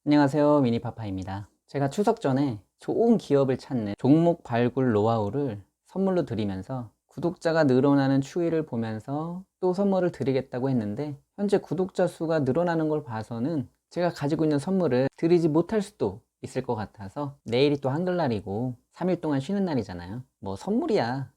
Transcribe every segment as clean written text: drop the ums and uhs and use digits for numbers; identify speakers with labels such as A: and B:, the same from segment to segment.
A: 안녕하세요, 미니파파입니다. 제가 추석 전에 좋은 기업을 찾는 종목 발굴 노하우를 선물로 드리면서 구독자가 늘어나는 추이를 보면서 또 선물을 드리겠다고 했는데, 현재 구독자 수가 늘어나는 걸 봐서는 제가 가지고 있는 선물을 드리지 못할 수도 있을 것 같아서, 내일이 또 한글날이고 3일 동안 쉬는 날이잖아요. 뭐 선물이야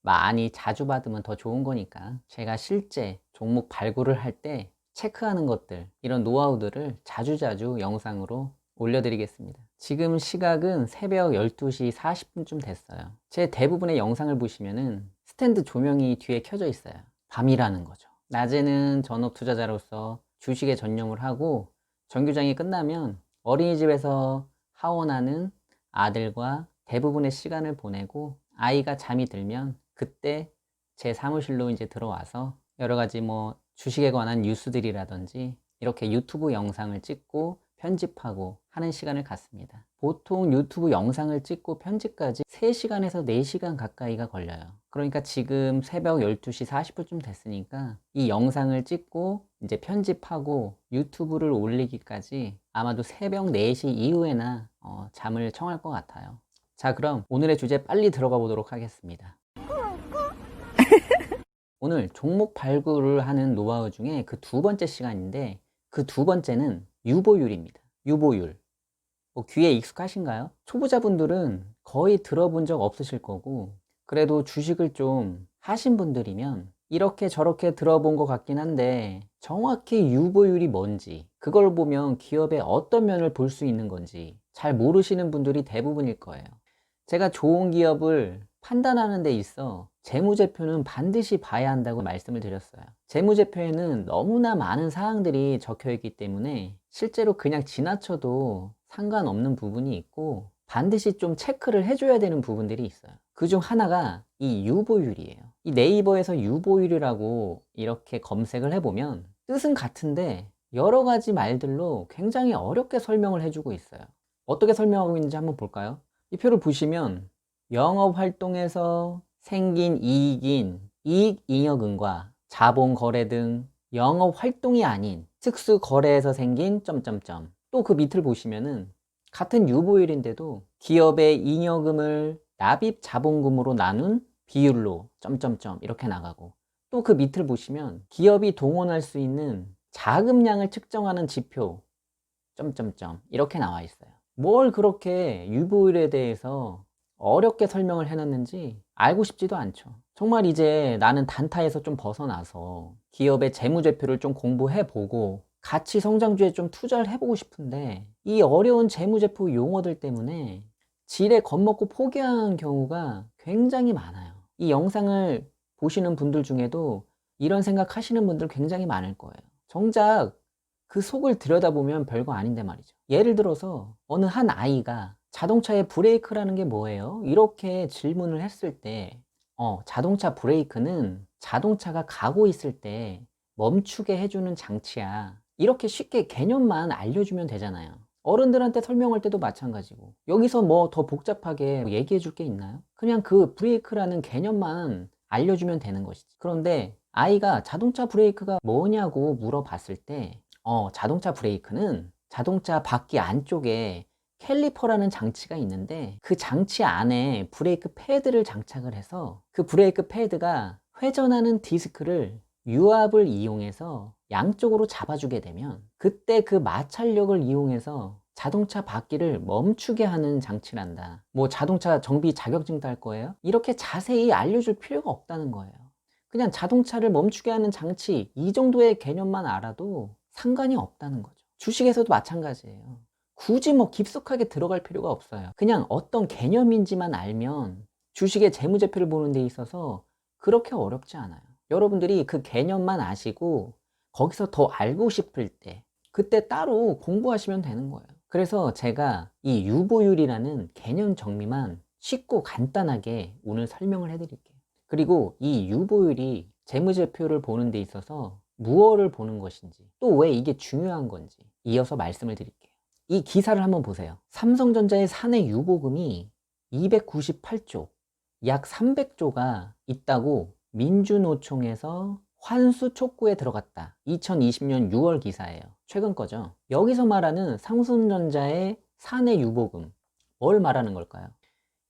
A: 많이 자주 받으면 더 좋은 거니까, 제가 실제 종목 발굴을 할 때 체크하는 것들, 이런 노하우들을 자주자주 영상으로 올려드리겠습니다. 지금 시각은 새벽 12시 40분쯤 됐어요. 제 대부분의 영상을 보시면은 스탠드 조명이 뒤에 켜져 있어요. 밤이라는 거죠. 낮에는 전업 투자자로서 주식에 전념을 하고, 정규장이 끝나면 어린이집에서 하원하는 아들과 대부분의 시간을 보내고, 아이가 잠이 들면 그때 제 사무실로 이제 들어와서 여러 가지 뭐 주식에 관한 뉴스들이라든지 이렇게 유튜브 영상을 찍고 편집하고 하는 시간을 갖습니다. 보통 유튜브 영상을 찍고 편집까지 3시간에서 4시간 가까이가 걸려요. 그러니까 지금 새벽 12시 40분쯤 됐으니까 이 영상을 찍고 이제 편집하고 유튜브를 올리기까지 아마도 새벽 4시 이후에나 잠을 청할 것 같아요. 자, 그럼 오늘의 주제 빨리 들어가 보도록 하겠습니다. 오늘 종목 발굴을 하는 노하우 중에 그 두 번째 시간인데, 그 두 번째는 유보율입니다. 유보율. 귀에 익숙하신가요? 초보자분들은 거의 들어본 적 없으실 거고, 그래도 주식을 좀 하신 분들이면 이렇게 저렇게 들어본 것 같긴 한데, 정확히 유보율이 뭔지, 그걸 보면 기업의 어떤 면을 볼 수 있는 건지 잘 모르시는 분들이 대부분일 거예요. 제가 좋은 기업을 판단하는 데 있어 재무제표는 반드시 봐야 한다고 말씀을 드렸어요. 재무제표에는 너무나 많은 사항들이 적혀 있기 때문에 실제로 그냥 지나쳐도 상관없는 부분이 있고, 반드시 좀 체크를 해줘야 되는 부분들이 있어요. 그 중 하나가 이 유보율이에요. 이 네이버에서 유보율이라고 이렇게 검색을 해보면 뜻은 같은데 여러 가지 말들로 굉장히 어렵게 설명을 해주고 있어요. 어떻게 설명하고 있는지 한번 볼까요? 이 표를 보시면 영업 활동에서 생긴 이익인 이익잉여금과 자본 거래 등 영업 활동이 아닌 특수 거래에서 생긴 점점점, 또 그 밑을 보시면은 같은 유보율인데도 기업의 잉여금을 납입 자본금으로 나눈 비율로 점점점 이렇게 나가고, 또 그 밑을 보시면 기업이 동원할 수 있는 자금량을 측정하는 지표 점점점 이렇게 나와 있어요. 뭘 그렇게 유보율에 대해서 어렵게 설명을 해놨는지 알고 싶지도 않죠. 정말 이제 나는 단타에서 좀 벗어나서 기업의 재무제표를 좀 공부해보고 가치 성장주에 좀 투자를 해보고 싶은데, 이 어려운 재무제표 용어들 때문에 지레 겁먹고 포기하는 경우가 굉장히 많아요. 이 영상을 보시는 분들 중에도 이런 생각 하시는 분들 굉장히 많을 거예요. 정작 그 속을 들여다보면 별거 아닌데 말이죠. 예를 들어서 어느 한 아이가 자동차의 브레이크라는 게 뭐예요? 이렇게 질문을 했을 때, 자동차 브레이크는 자동차가 가고 있을 때 멈추게 해주는 장치야, 이렇게 쉽게 개념만 알려주면 되잖아요. 어른들한테 설명할 때도 마찬가지고, 여기서 뭐 더 복잡하게 얘기해 줄 게 있나요? 그냥 그 브레이크라는 개념만 알려주면 되는 것이지. 그런데 아이가 자동차 브레이크가 뭐냐고 물어봤을 때, 자동차 브레이크는 자동차 바퀴 안쪽에 캘리퍼라는 장치가 있는데, 그 장치 안에 브레이크 패드를 장착을 해서 그 브레이크 패드가 회전하는 디스크를 유압을 이용해서 양쪽으로 잡아주게 되면 그때 그 마찰력을 이용해서 자동차 바퀴를 멈추게 하는 장치란다. 뭐 자동차 정비 자격증 딸 거예요? 이렇게 자세히 알려줄 필요가 없다는 거예요. 그냥 자동차를 멈추게 하는 장치, 이 정도의 개념만 알아도 상관이 없다는 거죠. 주식에서도 마찬가지예요. 굳이 뭐 깊숙하게 들어갈 필요가 없어요. 그냥 어떤 개념인지만 알면 주식의 재무제표를 보는 데 있어서 그렇게 어렵지 않아요. 여러분들이 그 개념만 아시고 거기서 더 알고 싶을 때, 그때 따로 공부하시면 되는 거예요. 그래서 제가 이 유보율이라는 개념 정리만 쉽고 간단하게 오늘 설명을 해드릴게요. 그리고 이 유보율이 재무제표를 보는 데 있어서 무엇을 보는 것인지, 또 왜 이게 중요한 건지 이어서 말씀을 드릴게요. 이 기사를 한번 보세요. 삼성전자의 사내 유보금이 298조, 약 300조가 있다고 민주노총에서 환수 촉구에 들어갔다. 2020년 6월 기사예요. 최근 거죠. 여기서 말하는 삼성전자의 사내 유보금, 뭘 말하는 걸까요?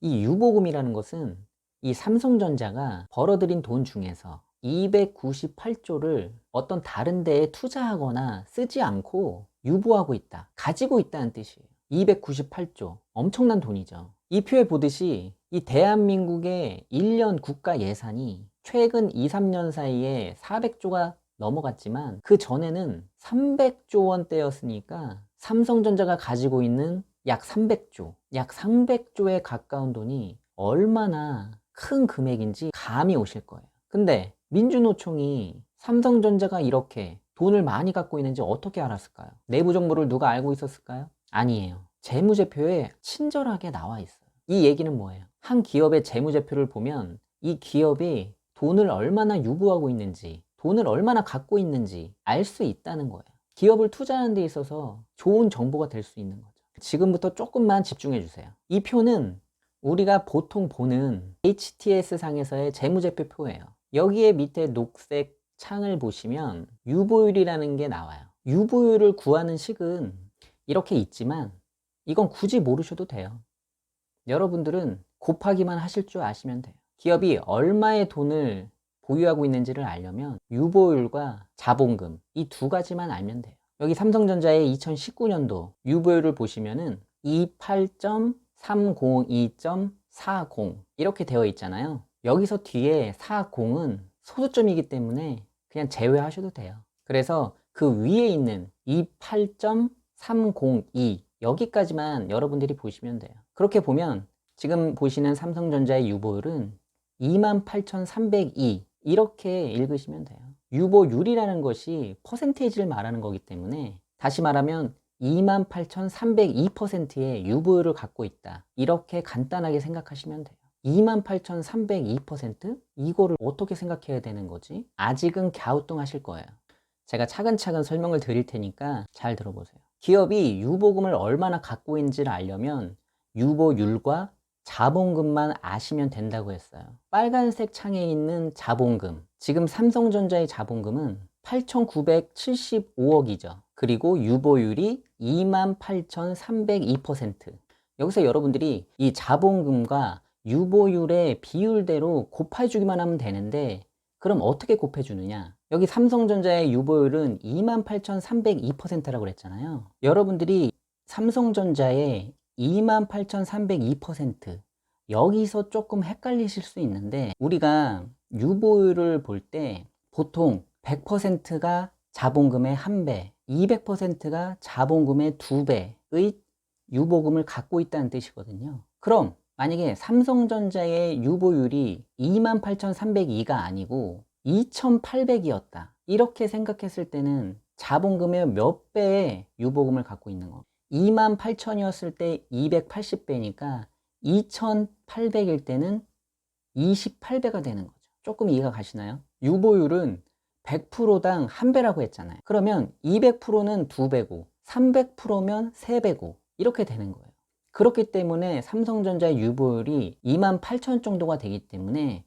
A: 이 유보금이라는 것은 이 삼성전자가 벌어들인 돈 중에서 298조를 어떤 다른 데에 투자하거나 쓰지 않고 유보하고 있다, 가지고 있다는 뜻이에요. 298조, 엄청난 돈이죠. 이 표에 보듯이 이 대한민국의 1년 국가 예산이 최근 2, 3년 사이에 400조가 넘어갔지만 그 전에는 300조 원대였으니까 삼성전자가 가지고 있는 약 300조, 약 300조에 가까운 돈이 얼마나 큰 금액인지 감이 오실 거예요. 근데 민주노총이 삼성전자가 이렇게 돈을 많이 갖고 있는지 어떻게 알았을까요? 내부 정보를 누가 알고 있었을까요? 아니에요. 재무제표에 친절하게 나와 있어요. 이 얘기는 뭐예요? 한 기업의 재무제표를 보면 이 기업이 돈을 얼마나 유보하고 있는지, 돈을 얼마나 갖고 있는지 알 수 있다는 거예요. 기업을 투자하는 데 있어서 좋은 정보가 될 수 있는 거죠. 지금부터 조금만 집중해 주세요. 이 표는 우리가 보통 보는 HTS 상에서의 재무제표 표예요. 여기에 밑에 녹색 창을 보시면 유보율이라는 게 나와요. 유보율을 구하는 식은 이렇게 있지만 이건 굳이 모르셔도 돼요. 여러분들은 곱하기만 하실 줄 아시면 돼요. 기업이 얼마의 돈을 보유하고 있는지를 알려면 유보율과 자본금, 이 두 가지만 알면 돼요. 여기 삼성전자의 2019년도 유보율을 보시면은 28.302.40 이렇게 되어 있잖아요. 여기서 뒤에 40은 소수점이기 때문에 그냥 제외하셔도 돼요. 그래서 그 위에 있는 28.302 여기까지만 여러분들이 보시면 돼요. 그렇게 보면 지금 보시는 삼성전자의 유보율은 28,302 이렇게 읽으시면 돼요. 유보율이라는 것이 퍼센테이지를 말하는 거기 때문에 다시 말하면 28,302%의 유보율을 갖고 있다, 이렇게 간단하게 생각하시면 돼요. 28,302%? 이거를 어떻게 생각해야 되는 거지? 아직은 갸우뚱하실 거예요. 제가 차근차근 설명을 드릴 테니까 잘 들어보세요. 기업이 유보금을 얼마나 갖고 있는지를 알려면 유보율과 자본금만 아시면 된다고 했어요. 빨간색 창에 있는 자본금, 지금 삼성전자의 자본금은 8,975억이죠. 그리고 유보율이 28,302%. 여기서 여러분들이 이 자본금과 유보율의 비율대로 곱해주기만 하면 되는데, 그럼 어떻게 곱해주느냐? 여기 삼성전자의 유보율은 28,302%라고 그랬잖아요. 여러분들이 삼성전자의 28,302%, 여기서 조금 헷갈리실 수 있는데, 우리가 유보율을 볼 때 보통 100%가 자본금의 1배, 200%가 자본금의 2배의 유보금을 갖고 있다는 뜻이거든요. 그럼 만약에 삼성전자의 유보율이 28,302가 아니고 2,800이었다, 이렇게 생각했을 때는 자본금의 몇 배의 유보금을 갖고 있는 거? 28,000이었을 때 280배니까 2,800일 때는 28배가 되는 거죠. 조금 이해가 가시나요? 유보율은 100%당 1배라고 했잖아요. 그러면 200%는 2배고 300%면 3배고 이렇게 되는 거예요. 그렇기 때문에 삼성전자의 유보율이 28,000 정도가 되기 때문에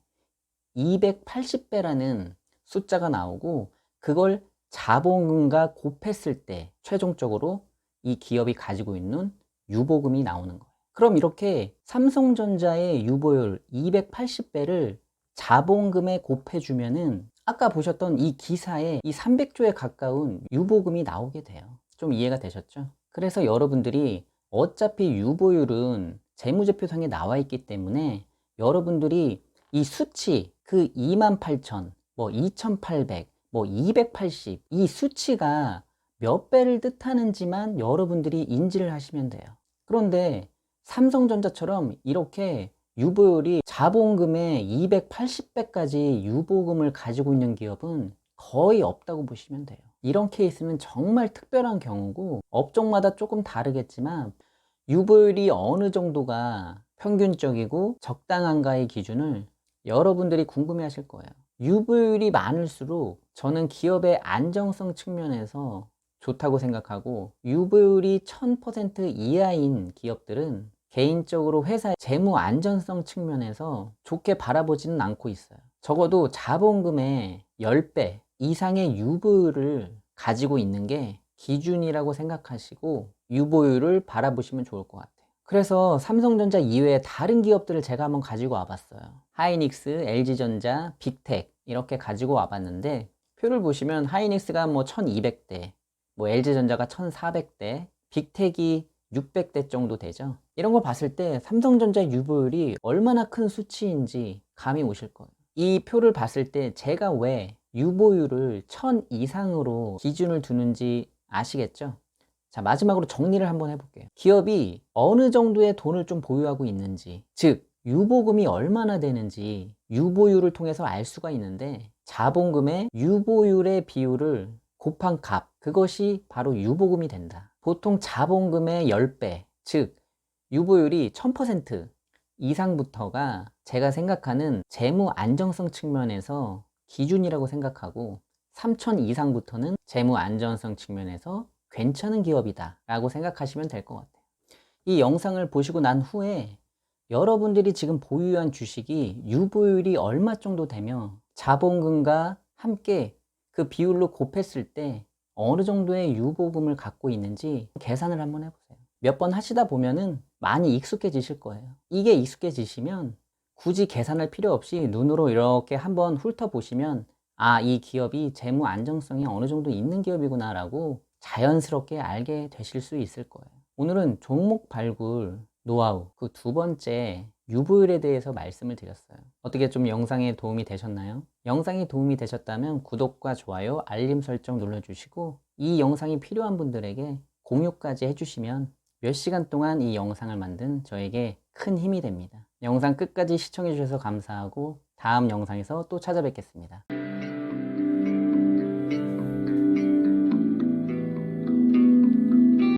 A: 280배라는 숫자가 나오고, 그걸 자본금과 곱했을 때 최종적으로 이 기업이 가지고 있는 유보금이 나오는 거예요. 그럼 이렇게 삼성전자의 유보율 280배를 자본금에 곱해주면은 아까 보셨던 이 기사에 이 300조에 가까운 유보금이 나오게 돼요. 좀 이해가 되셨죠? 그래서 여러분들이 어차피 유보율은 재무제표상에 나와 있기 때문에 여러분들이 이 수치, 그 28,000, 뭐 2,800, 뭐 280, 이 수치가 몇 배를 뜻하는지만 여러분들이 인지를 하시면 돼요. 그런데 삼성전자처럼 이렇게 유보율이 자본금의 280배까지 유보금을 가지고 있는 기업은 거의 없다고 보시면 돼요. 이런 케이스는 정말 특별한 경우고, 업종마다 조금 다르겠지만 유보율이 어느 정도가 평균적이고 적당한가의 기준을 여러분들이 궁금해 하실 거예요. 유보율이 많을수록 저는 기업의 안정성 측면에서 좋다고 생각하고, 유보율이 1000% 이하인 기업들은 개인적으로 회사의 재무 안전성 측면에서 좋게 바라보지는 않고 있어요. 적어도 자본금의 10배 이상의 유보율을 가지고 있는 게 기준이라고 생각하시고 유보율을 바라보시면 좋을 것 같아요. 그래서 삼성전자 이외에 다른 기업들을 제가 한번 가지고 와봤어요. 하이닉스, LG전자, 빅텍 이렇게 가지고 와봤는데 표를 보시면 하이닉스가 뭐 1200대, 뭐 LG전자가 1400대, 빅텍이 600대 정도 되죠. 이런 걸 봤을 때 삼성전자 유보율이 얼마나 큰 수치인지 감이 오실 거예요. 이 표를 봤을 때 제가 왜 유보율을 1000 이상으로 기준을 두는지 아시겠죠? 자, 마지막으로 정리를 한번 해볼게요. 기업이 어느 정도의 돈을 좀 보유하고 있는지, 즉 유보금이 얼마나 되는지 유보율을 통해서 알 수가 있는데, 자본금의 유보율의 비율을 곱한 값, 그것이 바로 유보금이 된다. 보통 자본금의 10배, 즉 유보율이 1000% 이상부터가 제가 생각하는 재무 안정성 측면에서 기준이라고 생각하고, 3000 이상부터는 재무 안정성 측면에서 괜찮은 기업이다 라고 생각하시면 될 것 같아요. 이 영상을 보시고 난 후에 여러분들이 지금 보유한 주식이 유보율이 얼마 정도 되며 자본금과 함께 그 비율로 곱했을 때 어느 정도의 유보금을 갖고 있는지 계산을 한번 해보세요. 몇 번 하시다 보면은 많이 익숙해지실 거예요. 이게 익숙해지시면 굳이 계산할 필요 없이 눈으로 이렇게 한번 훑어보시면, 아, 이 기업이 재무 안정성이 어느 정도 있는 기업이구나 라고 자연스럽게 알게 되실 수 있을 거예요. 오늘은 종목 발굴 노하우 그 두 번째 유보율에 대해서 말씀을 드렸어요. 어떻게 좀 영상에 도움이 되셨나요? 영상이 도움이 되셨다면 구독과 좋아요, 알림 설정 눌러주시고 이 영상이 필요한 분들에게 공유까지 해주시면 몇 시간 동안 이 영상을 만든 저에게 큰 힘이 됩니다. 영상 끝까지 시청해 주셔서 감사하고 다음 영상에서 또 찾아뵙겠습니다.